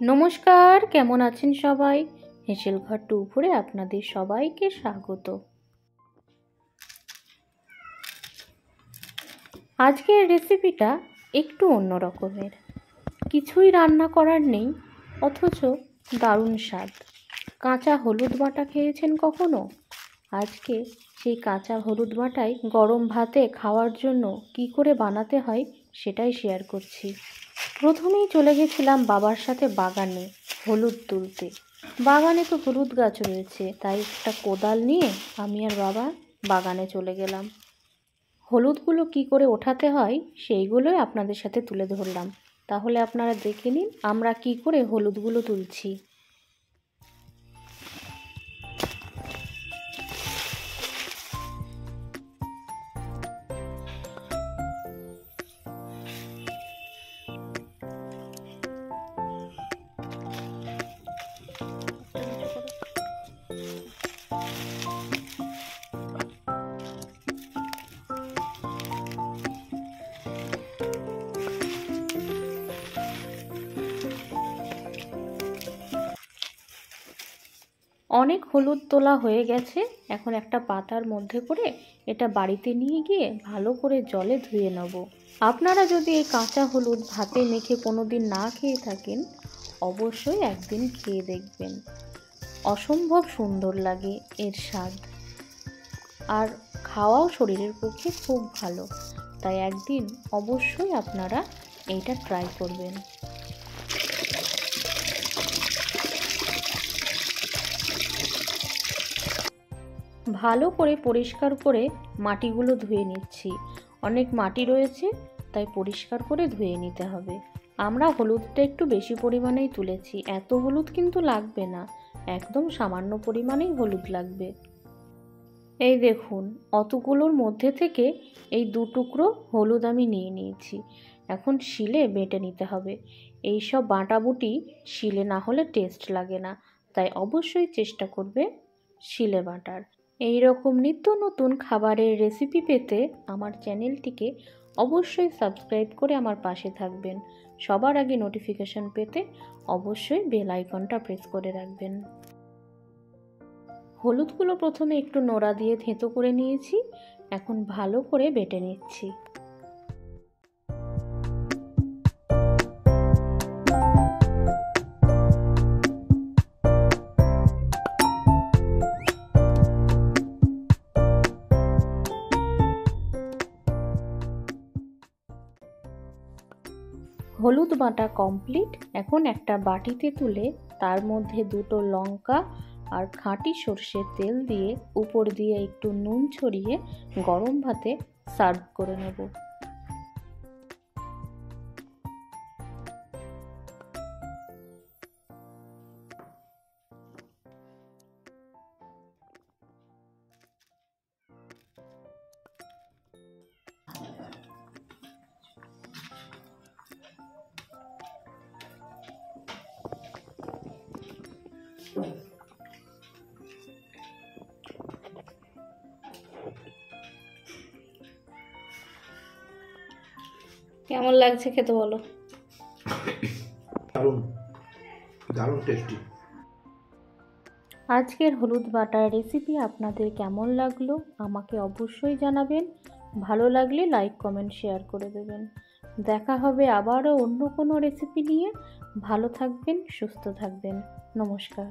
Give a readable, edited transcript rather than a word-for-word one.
নমস্কার, কেমন আছেন সবাই? হেসেল ঘর টুপুরে আপনাদের সবাইকে স্বাগত। আজকের রেসিপিটা একটু অন্য রকমের। কিছুই রান্না করার নেই, অথচ দারুণ স্বাদ। কাঁচা হলুদ বাটা খেয়েছেন কখনো? আজকে সেই কাঁচা হলুদ বাটাই গরম ভাতে খাওয়ার জন্য কি করে বানাতে হয় সেটাই শেয়ার করছি। প্রথমেই চলে গেছিলাম বাবার সাথে বাগানে হলুদ তুলতে। বাগানে তো হলুদ গাছ রয়েছে, তাই একটা কোদাল নিয়ে আমি আর বাবা বাগানে চলে গেলাম। হলুদগুলো কি করে ওঠাতে হয় সেইগুলোই আপনাদের সাথে তুলে ধরলাম। তাহলে আপনারা দেখে নিন আমরা কি করে হলুদগুলো তুলছি। অনেক হলুদ তোলা হয়ে গেছে। এখন একটা পাতার মধ্যে করে এটা বাড়িতে নিয়ে গিয়ে ভালো করে জলে ধুয়ে নেব। আপনারা যদি এই কাঁচা হলুদ ভাতে মেখে কোনো দিন না খেয়ে থাকেন, অবশ্যই একদিন খেয়ে দেখবেন। অসম্ভব সুন্দর লাগে এর স্বাদ, আর খাওয়াও শরীরের পক্ষে খুব ভালো। তাই একদিন অবশ্যই আপনারা এইটা ট্রাই করবেন। ভালো করে পরিষ্কার করে মাটিগুলো ধুয়ে নিচ্ছি। অনেক মাটি রয়েছে, তাই পরিষ্কার করে ধুয়ে নিতে হবে। আমরা হলুদটা একটু বেশি পরিমাণেই তুলেছি, এত হলুদ কিন্তু লাগবে না, একদম সামান্য পরিমাণেই হলুদ লাগবে। এই দেখুন, অতগুলোর মধ্যে থেকে এই 2 টুকরো হলুদ আমি নিয়ে নিয়েছি। এখন শিলে বেটে নিতে হবে। এই সব বাটাবুটি শিলে না হলে টেস্ট লাগে না, তাই অবশ্যই চেষ্টা করবে শিলে বাটার। এই রকম নিত্য নতুন খাবারের রেসিপি পেতে আমার চ্যানেলটিকে অবশ্যই সাবস্ক্রাইব করে আমার পাশে থাকবেন। সবার আগে নোটিফিকেশন পেতে অবশ্যই বেল আইকনটা প্রেস করে রাখবেন। হলুদগুলো প্রথমে একটু নোড়া দিয়ে থেঁতো করে নিয়েছি, এখন ভালো করে বেটে নিচ্ছি। হলুদ বাটা কমপ্লিট। এখন একটা বাটিতে তুলে তার মধ্যে 2টো লঙ্কা আর খাঁটি সর্ষের তেল দিয়ে উপর দিয়ে একটু নুন ছড়িয়ে গরম ভাতে সার্ভ করে নেব। কেমন লাগছে খেতে বলো? দারুণ দারুণ টেস্টি। আজকের হলুদ বাটার রেসিপি আপনাদের কেমন লাগলো আমাকে অবশ্যই জানাবেন। ভালো লাগলে লাইক কমেন্ট শেয়ার করে দেবেন। দেখা হবে আবারও অন্য কোনো রেসিপি নিয়ে। ভালো থাকবেন, সুস্থ থাকবেন। নমস্কার।